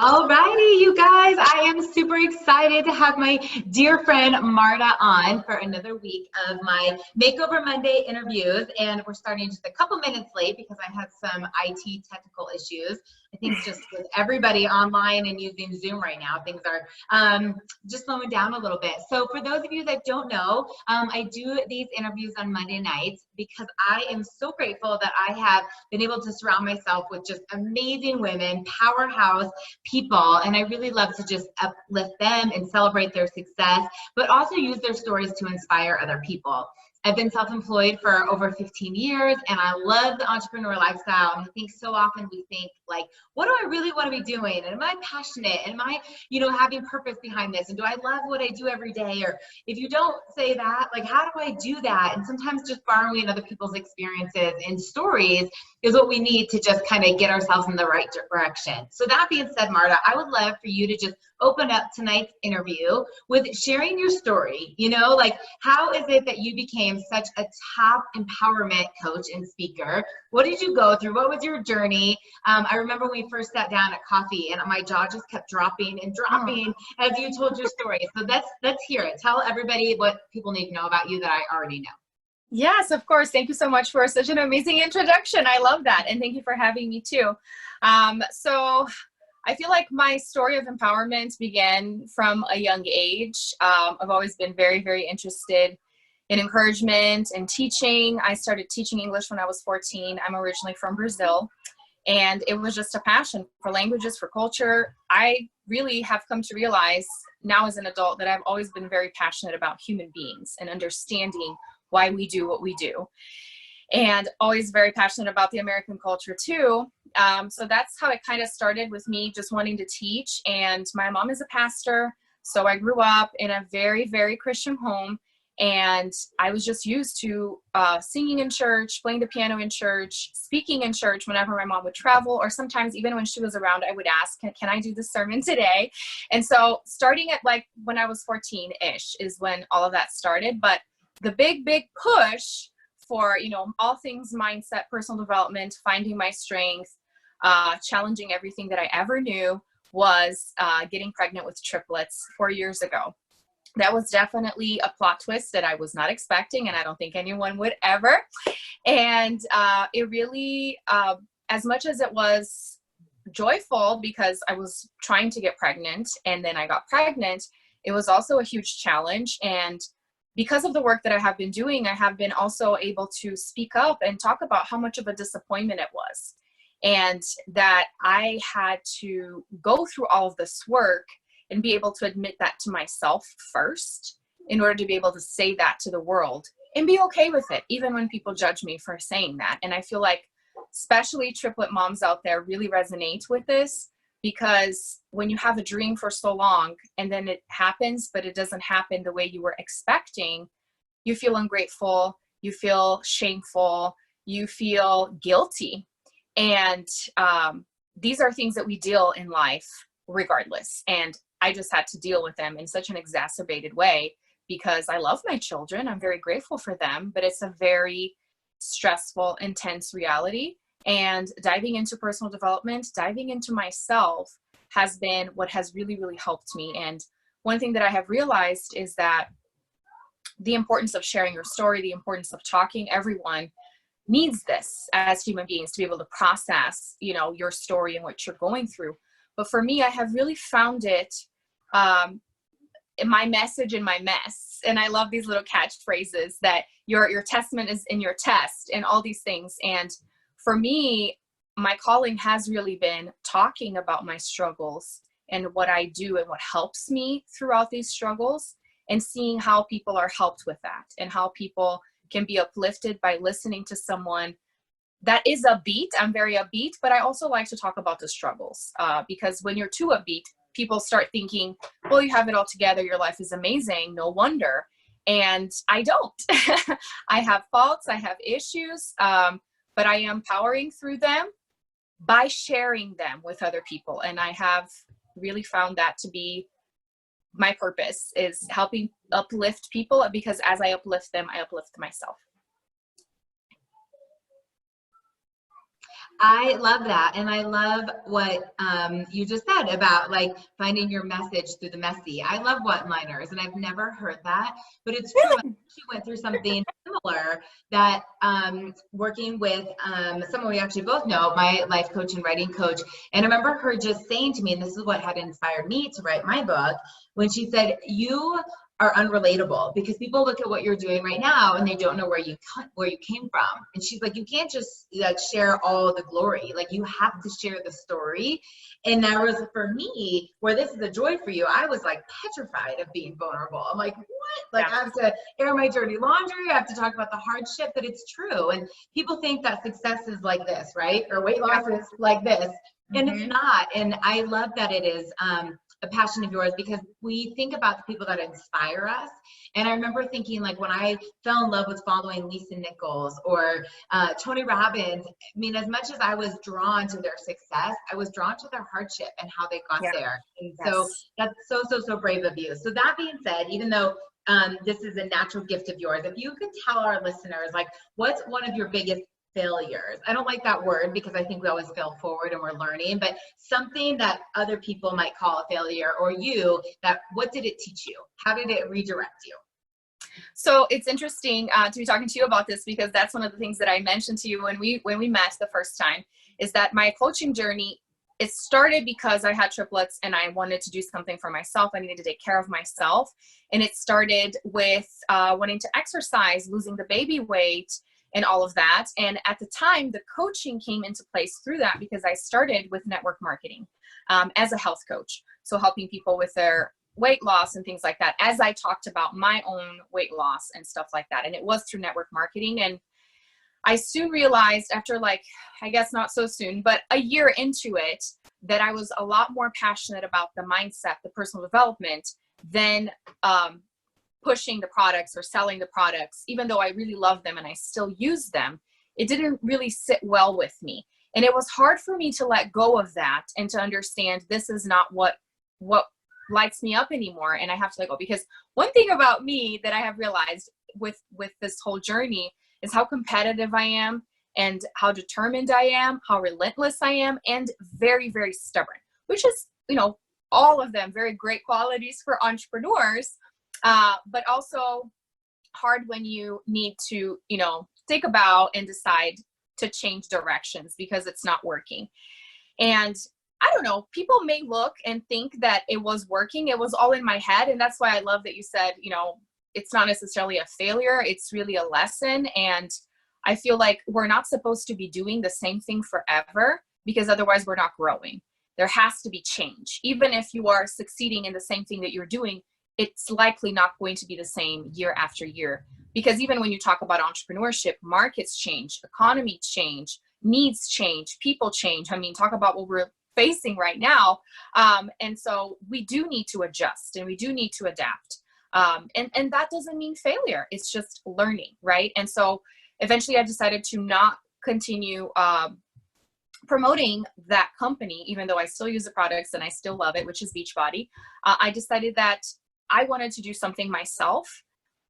All righty, you guys. I am super excited to have my dear friend Marta on for another week of my Makeover Monday interviews. And we're starting just a couple minutes late because I had some IT technical issues. I think just with everybody online and using Zoom right now, things are just slowing down a little bit. So for those of you that don't know, I do these interviews on Monday nights because I am so grateful that I have been able to surround myself with just amazing women, powerhouse people, and I really love to just uplift them and celebrate their success, but also use their stories to inspire other people. I've been self-employed for over 15 years, and I love the entrepreneur lifestyle. And I think so often we think like, what do I really want to be doing? And am I passionate? And am I, having purpose behind this? And do I love what I do every day? Or if you don't say that, like, how do I do that? And sometimes just borrowing other people's experiences and stories is what we need to just kind of get ourselves in the right direction. So that being said, Marta, I would love for you to just open up tonight's interview with sharing your story. Like, how is it that you became such a top empowerment coach and speaker? What did you go through? What was your journey? I remember when we first sat down at coffee and my jaw just kept dropping and dropping as you told your story. So let's hear it. Tell everybody what people need to know about you that I already know. Yes, of course. Thank you so much for such an amazing introduction. I love that. And thank you for having me too. So I feel like my story of empowerment began from a young age. I've always been very, very interested in encouragement and teaching. I started teaching English when I was 14. I'm originally from Brazil, and it was just a passion for languages, for culture. I really have come to realize now as an adult that I've always been very passionate about human beings and understanding why we do what we do. And always very passionate about the American culture too. So that's how it kind of started with me just wanting to teach. And my mom is a pastor. So I grew up in a very, very Christian home. And I was just used to singing in church, playing the piano in church, speaking in church whenever my mom would travel, or sometimes even when she was around, I would ask, can I do the sermon today? And so starting at like when I was 14-ish is when all of that started. But the big push for, all things mindset, personal development, finding my strength, challenging everything that I ever knew was getting pregnant with triplets 4 years ago. That was definitely a plot twist that I was not expecting, and I don't think anyone would ever. And it really, as much as it was joyful because I was trying to get pregnant and then I got pregnant, it was also a huge challenge. And because of the work that I have been doing, I have been also able to speak up and talk about how much of a disappointment it was. And that I had to go through all of this work and be able to admit that to myself first in order to be able to say that to the world and be okay with it, even when people judge me for saying that. And I feel like especially triplet moms out there really resonate with this, because when you have a dream for so long and then it happens, but it doesn't happen the way you were expecting, you feel ungrateful, you feel shameful, you feel guilty. And these are things that we deal in life regardless. And I just had to deal with them in such an exacerbated way because I love my children. I'm very grateful for them, but it's a very stressful, intense reality. And diving into personal development, diving into myself has been what has really, really helped me. And one thing that I have realized is that the importance of sharing your story, the importance of talking, everyone needs this as human beings to be able to process, your story and what you're going through. But for me, I have really found it in my message in my mess. And I love these little catchphrases that your testament is in your test and all these things. And for me, my calling has really been talking about my struggles and what I do and what helps me throughout these struggles, and seeing how people are helped with that and how people can be uplifted by listening to someone that is upbeat. I'm very upbeat, but I also like to talk about the struggles because when you're too upbeat, people start thinking, well, you have it all together. Your life is amazing. No wonder. And I don't. I have faults. I have issues, but I am powering through them by sharing them with other people. And I have really found that to be my purpose, is helping uplift people, because as I uplift them, I uplift myself. I love that. And I love what you just said about like finding your message through the messy. I love one-liners and I've never heard that, but it's true. She went through something similar that working with someone we actually both know, my life coach and writing coach. And I remember her just saying to me, and this is what had inspired me to write my book, when she said, you are unrelatable because people look at what you're doing right now and they don't know where you came from. And she's like, you can't just like share all the glory. Like you have to share the story. And that was for me, where this is a joy for you. I was like petrified of being vulnerable. I'm like, what? Like I have to air my dirty laundry. I have to talk about the hardship, but it's true. And people think that success is like this, right? Or weight loss is like this. And it's not. And I love that it is a passion of yours because we think about the people that inspire us. And I remember thinking like when I fell in love with following Lisa Nichols or Tony Robbins, I mean, as much as I was drawn to their success, I was drawn to their hardship and how they got there. And so that's so brave of you. So that being said, even though this is a natural gift of yours, if you could tell our listeners, like, what's one of your biggest failures? I don't like that word because I think we always fail forward and we're learning, but something that other people might call a failure, or you, that what did it teach you? How did it redirect you? So it's interesting to be talking to you about this because that's one of the things that I mentioned to you when we met the first time, is that my coaching journey, it started because I had triplets and I wanted to do something for myself. I needed to take care of myself. And it started with wanting to exercise, losing the baby weight, and all of that. And at the time, the coaching came into place through that because I started with network marketing as a health coach. So helping people with their weight loss and things like that, as I talked about my own weight loss and stuff like that. And it was through network marketing. And I soon realized after, like, I guess not so soon, but a year into it, that I was a lot more passionate about the mindset, the personal development, than pushing the products or selling the products. Even though I really love them and I still use them, it didn't really sit well with me. And it was hard for me to let go of that and to understand this is not what lights me up anymore. And I have to let go, because one thing about me that I have realized with this whole journey is how competitive I am and how determined I am, how relentless I am, and very, very stubborn, which is, all of them very great qualities for entrepreneurs. But also hard when you need to, take a bow and decide to change directions because it's not working. And I don't know, people may look and think that it was working. It was all in my head. And that's why I love that you said, it's not necessarily a failure. It's really a lesson. And I feel like we're not supposed to be doing the same thing forever, because otherwise we're not growing. There has to be change. Even if you are succeeding in the same thing that you're doing, it's likely not going to be the same year after year. Because even when you talk about entrepreneurship, markets change, economy change, needs change, people change. I mean, talk about what we're facing right now. And so we do need to adjust and we do need to adapt. And that doesn't mean failure. It's just learning, right? And so eventually I decided to not continue promoting that company, even though I still use the products and I still love it, which is Beachbody. I decided that I wanted to do something myself,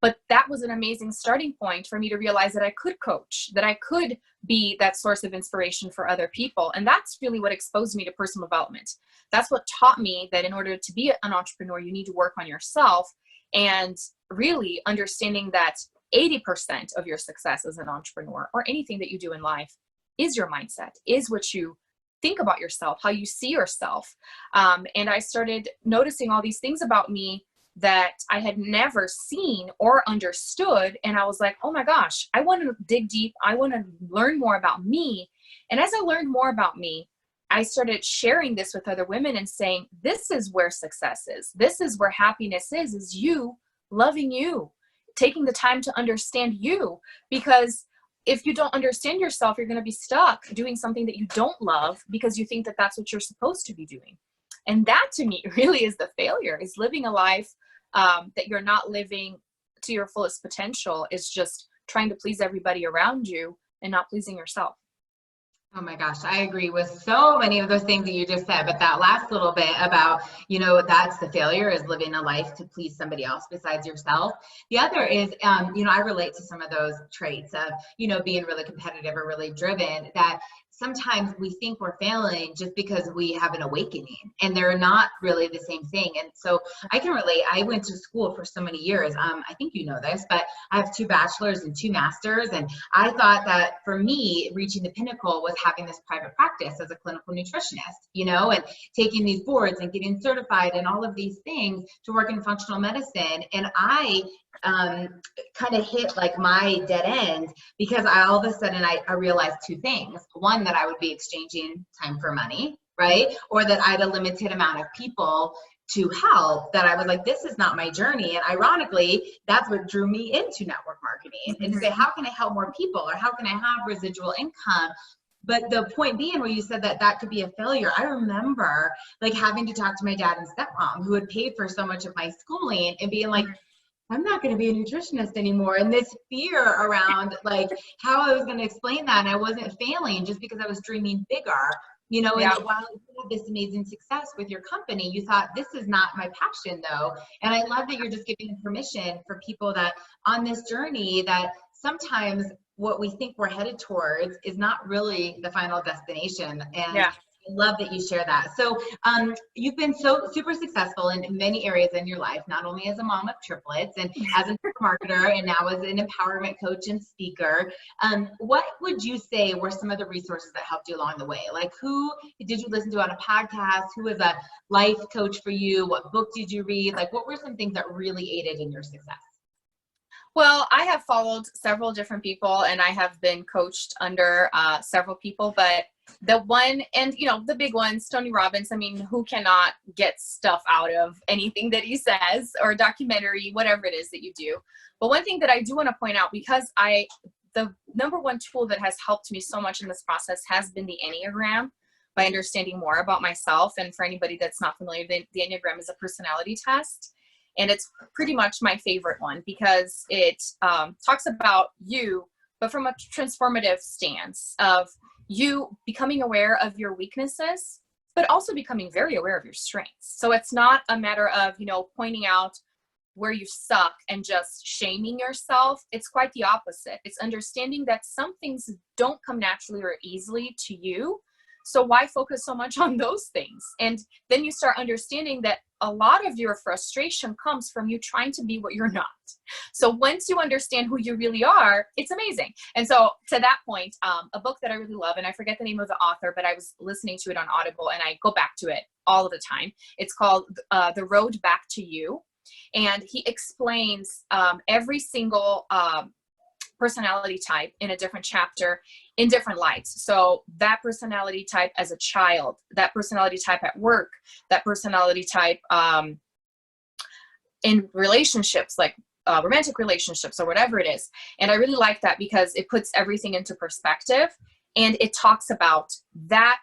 but that was an amazing starting point for me to realize that I could coach, that I could be that source of inspiration for other people. And that's really what exposed me to personal development. That's what taught me that in order to be an entrepreneur, you need to work on yourself, and really understanding that 80% of your success as an entrepreneur or anything that you do in life is your mindset, is what you think about yourself, how you see yourself. And I started noticing all these things about me that I had never seen or understood. And I was like, oh my gosh, I want to dig deep. I want to learn more about me. And as I learned more about me, I started sharing this with other women and saying, this is where success is. This is where happiness is you loving you, taking the time to understand you. Because if you don't understand yourself, you're going to be stuck doing something that you don't love because you think that that's what you're supposed to be doing. And that to me really is the failure, is living a life that you're not living to your fullest potential, is just trying to please everybody around you and not pleasing yourself. Oh my gosh, I agree with so many of those things that you just said, but that last little bit about, that's the failure, is living a life to please somebody else besides yourself. The other is, I relate to some of those traits of, being really competitive or really driven, that sometimes we think we're failing just because we have an awakening, and they're not really the same thing. And so I can relate. I went to school for so many years. I think you know this, but I have 2 bachelors and 2 masters. And I thought that for me, reaching the pinnacle was having this private practice as a clinical nutritionist, you know, and taking these boards and getting certified and all of these things to work in functional medicine. And I kind of hit like my dead end because all of a sudden I realized 2 things. One, that I would be exchanging time for money, right? Or that I had a limited amount of people to help, that I was like, this is not my journey. And ironically, that's what drew me into network marketing, and to say, how can I help more people, or how can I have residual income? But the point being, where you said that that could be a failure, I remember like having to talk to my dad and stepmom, who had paid for so much of my schooling, and being like, I'm not going to be a nutritionist anymore. And this fear around like how I was going to explain that. And I wasn't failing just because I was dreaming bigger, you know. And while you had this amazing success with your company, you thought, this is not my passion though. And I love that you're just giving permission for people that on this journey, that sometimes what we think we're headed towards is not really the final destination. And I love that you share that. So you've been so super successful in many areas in your life, not only as a mom of triplets and as a marketer, and now as an empowerment coach and speaker. What would you say were some of the resources that helped you along the way? Like, who did you listen to on a podcast? Who was a life coach for you? What book did you read? Like, what were some things that really aided in your success? Well, I have followed several different people, and I have been coached under several people, but the one, and you know, the big ones, Tony Robbins, I mean, who cannot get stuff out of anything that he says, or a documentary, whatever it is that you do. But one thing that I do want to point out, because the number one tool that has helped me so much in this process has been the Enneagram, by understanding more about myself. And for anybody that's not familiar, the Enneagram is a personality test. And it's pretty much my favorite one, because it talks about you, but from a transformative stance of you becoming aware of your weaknesses, but also becoming very aware of your strengths. So it's not a matter of, you know, pointing out where you suck and just shaming yourself. It's quite the opposite. It's understanding that some things don't come naturally or easily to you. So why focus so much on those things? And then you start understanding that a lot of your frustration comes from you trying to be what you're not. So once you understand who you really are, it's amazing. And so to that point, a book that I really love, and I forget the name of the author, but I was listening to it on Audible, and I go back to it all of the time. It's called The Road Back to You. And he explains every single personality type in a different chapter in different lights. So that personality type as a child, that personality type at work, that personality type in relationships, like romantic relationships or whatever it is. And I really like that because it puts everything into perspective, and it talks about that,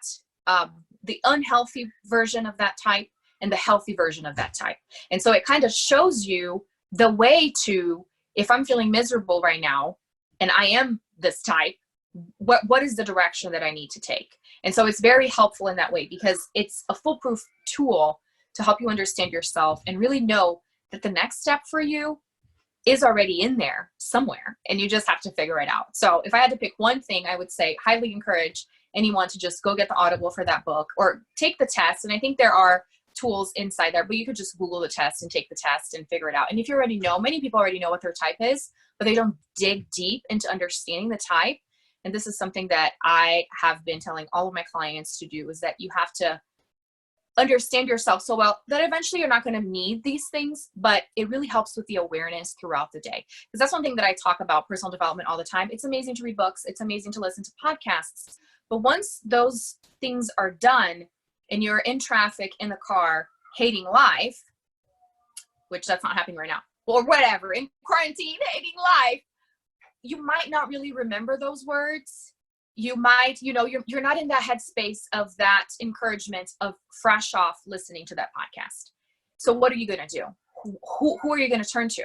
the unhealthy version of that type and the healthy version of that type. And so it kind of shows you the way to, if I'm feeling miserable right now and I am this type, what is the direction that I need to take? And so it's very helpful in that way, because it's a foolproof tool to help you understand yourself and really know that the next step for you is already in there somewhere, and you just have to figure it out. So if I had to pick one thing, I would say highly encourage anyone to just go get the Audible for that book, or take the test. And I think there are tools inside there, but you could just Google the test and take the test and figure it out. And if you already know, many people already know what their type is, but they don't dig deep into understanding the type. And this is something that I have been telling all of my clients to do, is that you have to understand yourself so well that eventually you're not going to need these things, but it really helps with the awareness throughout the day. Because that's one thing that I talk about personal development all the time. It's amazing to read books. It's amazing to listen to podcasts. But once those things are done and you're in traffic, in the car, hating life, which that's not happening right now, or whatever, in quarantine, hating life, you might not really remember those words. You might, you know, you're not in that headspace of that encouragement of fresh off listening to that podcast. So what are you going to do? Who are you going to turn to?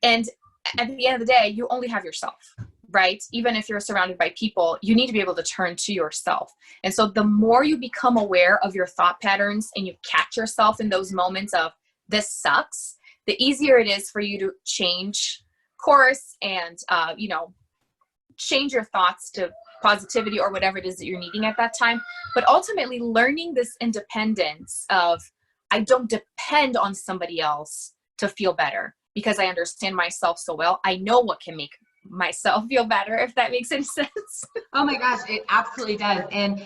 And at the end of the day, you only have yourself, right? Even if you're surrounded by people, you need to be able to turn to yourself. And so the more you become aware of your thought patterns and you catch yourself in those moments of this sucks, the easier it is for you to change course and, change your thoughts to positivity or whatever it is that you're needing at that time. But ultimately learning this independence of, I don't depend on somebody else to feel better because I understand myself so well. I know what can make myself feel better, if that makes any sense. Oh my gosh, it absolutely does. And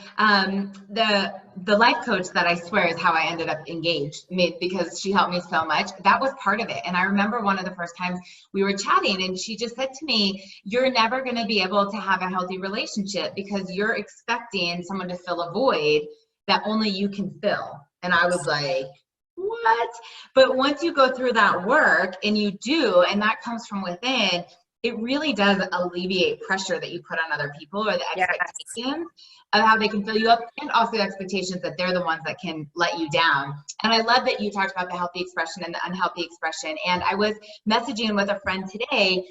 the life coach that I swear is how I ended up engaged, because she helped me so much. That was part of it. And I remember one of the first times we were chatting, and she just said to me, "You're never going to be able to have a healthy relationship because you're expecting someone to fill a void that only you can fill." And I was like, what? But once you go through that work, and you do, and that comes from within, it really does alleviate pressure that you put on other people, or the expectations of how they can fill you up, and also the expectations that they're the ones that can let you down. And I love that you talked about the healthy expression and the unhealthy expression. And I was messaging with a friend today.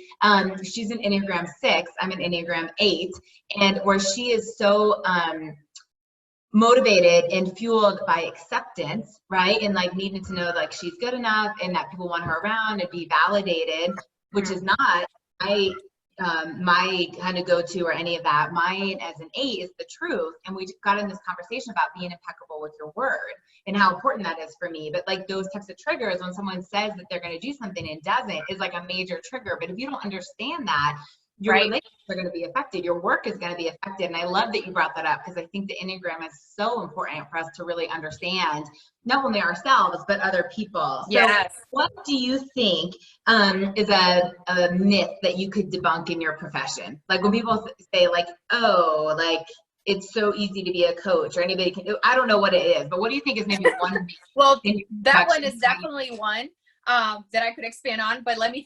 She's an Enneagram 6, I'm an Enneagram 8, and where she is so motivated and fueled by acceptance, right? And like needing to know like she's good enough and that people want her around and be validated, which is not my kind of go-to or any of that. Mine as an 8 is the truth. And we got in this conversation about being impeccable with your word and how important that is for me. But like those types of triggers, when someone says that they're going to do something and doesn't, is like a major trigger. But if you don't understand that, your relationships are going to be affected. Your work is going to be affected. And I love that you brought that up, because I think the Enneagram is so important for us to really understand not only ourselves, but other people. Yes. So what do you think is a myth that you could debunk in your profession? Like when people say like, oh, like it's so easy to be a coach, or anybody can do, I don't know what it is, but what do you think is maybe one? Well, that one is definitely one that I could expand on, but let me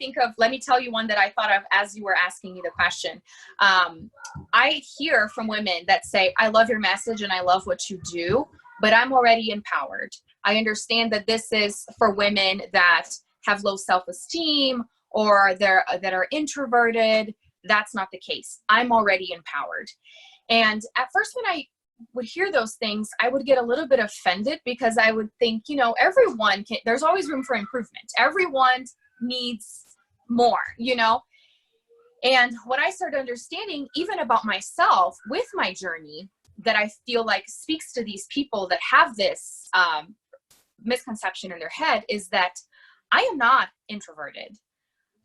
tell you one that I thought of as you were asking me the question. I hear from women that say, I love your message and I love what you do, but I'm already empowered. I understand that this is for women that have low self-esteem or that are introverted. That's not the case. I'm already empowered. And at first when I would hear those things, I would get a little bit offended, because I would think, everyone can, there's always room for improvement. Everyone needs more, And what I started understanding, even about myself with my journey, that I feel like speaks to these people that have this misconception in their head, is that I am not introverted.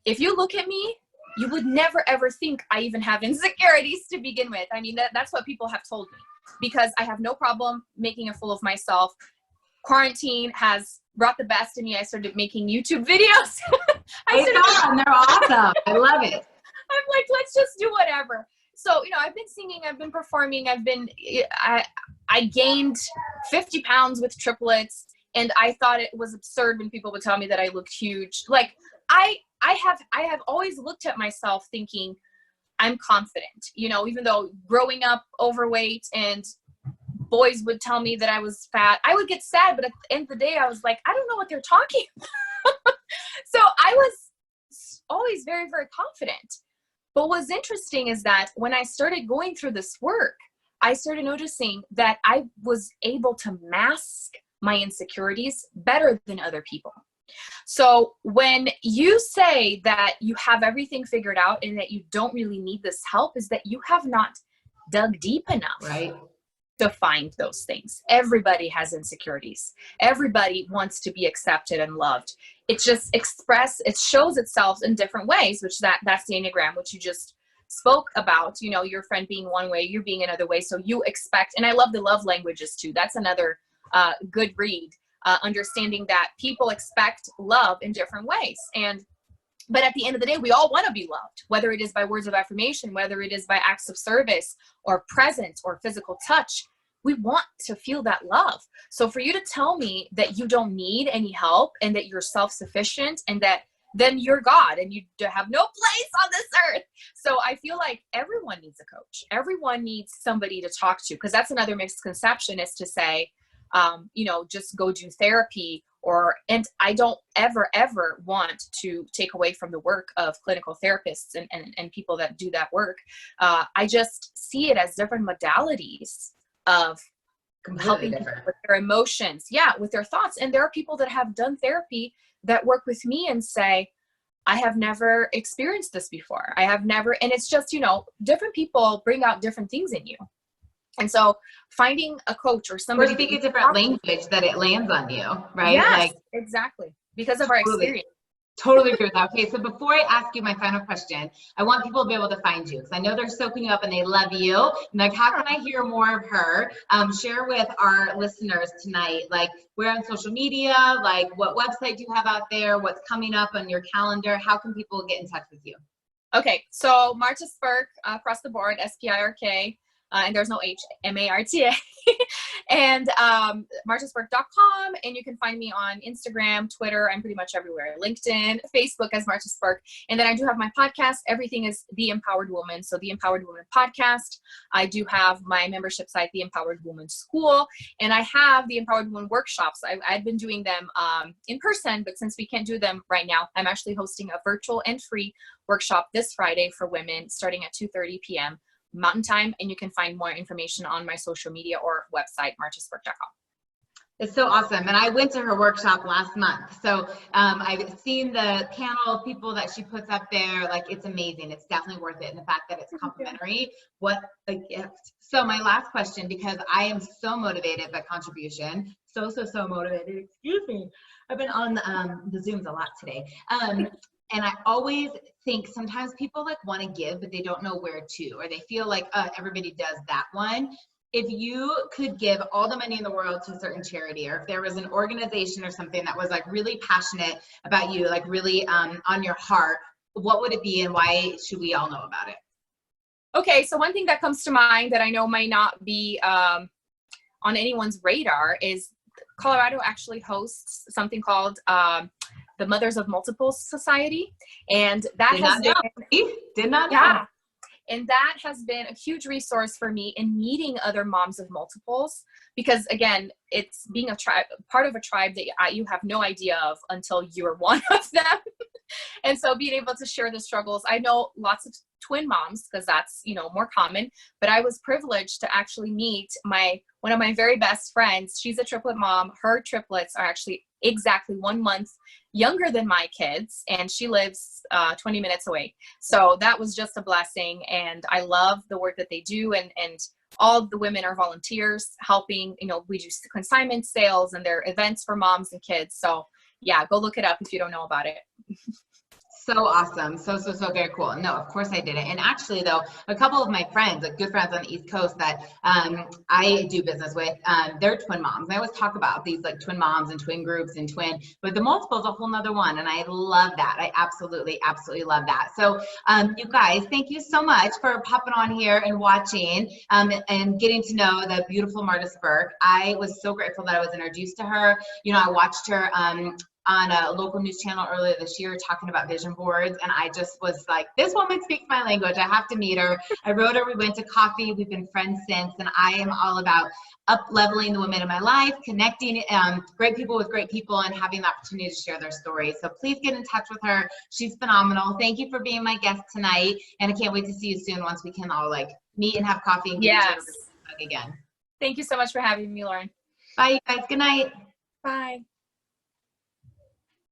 If you look at me, you would never ever think I even have insecurities to begin with. I mean, that's what people have told me, because I have no problem making a fool of myself. Quarantine has brought the best in me. I started making YouTube videos. I saw them. They're awesome. I love it. I'm like, let's just do whatever. So, I've been singing, I've been performing, I gained 50 pounds with triplets, and I thought it was absurd when people would tell me that I looked huge. Like I have always looked at myself thinking I'm confident, even though growing up overweight and boys would tell me that I was fat, I would get sad, but at the end of the day, I was like, I don't know what they're talking about. So I was always very, very confident. But what's interesting is that when I started going through this work, I started noticing that I was able to mask my insecurities better than other people. So when you say that you have everything figured out and that you don't really need this help, is that you have not dug deep enough to find those things. Everybody has insecurities. Everybody wants to be accepted and loved. It just it shows itself in different ways, which that's the Enneagram, which you just spoke about, your friend being one way, you being another way. So you expect, and I love the love languages too. That's another good read. Understanding that people expect love in different ways. But at the end of the day, we all want to be loved, whether it is by words of affirmation, whether it is by acts of service or presence or physical touch. We want to feel that love. So for you to tell me that you don't need any help and that you're self-sufficient and that then you're God and you have no place on this earth. So I feel like everyone needs a coach. Everyone needs somebody to talk to, because that's another misconception, is to say, just go do therapy, and I don't ever want to take away from the work of clinical therapists and people that do that work. I just see it as different modalities of helping people with their emotions, with their thoughts. And there are people that have done therapy that work with me and say, I have never experienced this before. I have never, and it's just, you know, different people bring out different things in you. And so finding a coach or somebody. Or speak a different language that it lands on you, right? Yes, like exactly. Because of our experience. Totally agree with that. Okay, so before I ask you my final question, I want people to be able to find you because I know they're soaking you up and they love you. And like, how can I hear more of her? Share with our listeners tonight, like where on social media, like what website do you have out there? What's coming up on your calendar? How can people get in touch with you? Okay, so Marta Spirk, across the board, SPIRK. And there's no H, MARTA, and martaspirk.com. And you can find me on Instagram, Twitter. I'm pretty much everywhere. LinkedIn, Facebook as Marta Spirk. And then I do have my podcast. Everything is The Empowered Woman. So The Empowered Woman Podcast. I do have my membership site, The Empowered Woman School. And I have the Empowered Woman workshops. I've been doing them in person, but since we can't do them right now, I'm actually hosting a virtual and free workshop this Friday for women starting at 2:30 p.m. Mountain Time, and you can find more information on my social media or website, martaspirk.com. It's so awesome. And I went to her workshop last month. So I've seen the panel of people that she puts up there. Like, it's amazing. It's definitely worth it. And the fact that it's complimentary, what a gift. So my last question, because I am so motivated by contribution, so motivated, excuse me. I've been on the Zooms a lot today. And I always think sometimes people like want to give, but they don't know where to, or they feel like everybody does that one. If you could give all the money in the world to a certain charity, or if there was an organization or something that was like really passionate about you, like really on your heart, what would it be and why should we all know about it? Okay, so one thing that comes to mind that I know might not be on anyone's radar is Colorado actually hosts something called the Mothers of Multiples Society, and that did not know. Yeah, and that has been a huge resource for me in meeting other moms of multiples, because again, it's being a tribe, part of a tribe that you have no idea of until you're one of them. And so being able to share the struggles, I know lots of twin moms because that's, you know, more common, but I was privileged to actually meet one of my very best friends. She's a triplet mom. Her triplets are actually exactly 1 month younger than my kids, and she lives 20 minutes away. So that was just a blessing, and I love the work that they do, and all the women are volunteers helping. You know, we do consignment sales and their events for moms and kids. So yeah, go look it up if you don't know about it. So awesome. So very cool. No, of course I did it. And actually though, a couple of my friends, like good friends on the East Coast that I do business with, they're twin moms. I always talk about these like twin moms and twin groups and but the multiple is a whole nother one. And I love that. I absolutely love that. So you guys, thank you so much for popping on here and watching and getting to know the beautiful Marta Spirk. I was so grateful that I was introduced to her. You know, I watched her on a local news channel earlier this year talking about vision boards, and I just was like, this woman speaks my language. I have to meet her. I wrote her, we went to coffee, we've been friends since, and I am all about up-leveling the women in my life, connecting great people with great people, and having the opportunity to share their stories. So please get in touch with her. She's phenomenal. Thank you for being my guest tonight, and I can't wait to see you soon once we can all like meet and have coffee and get each other again. Thank you so much for having me, Lauren. Bye, you guys. Good night. Bye.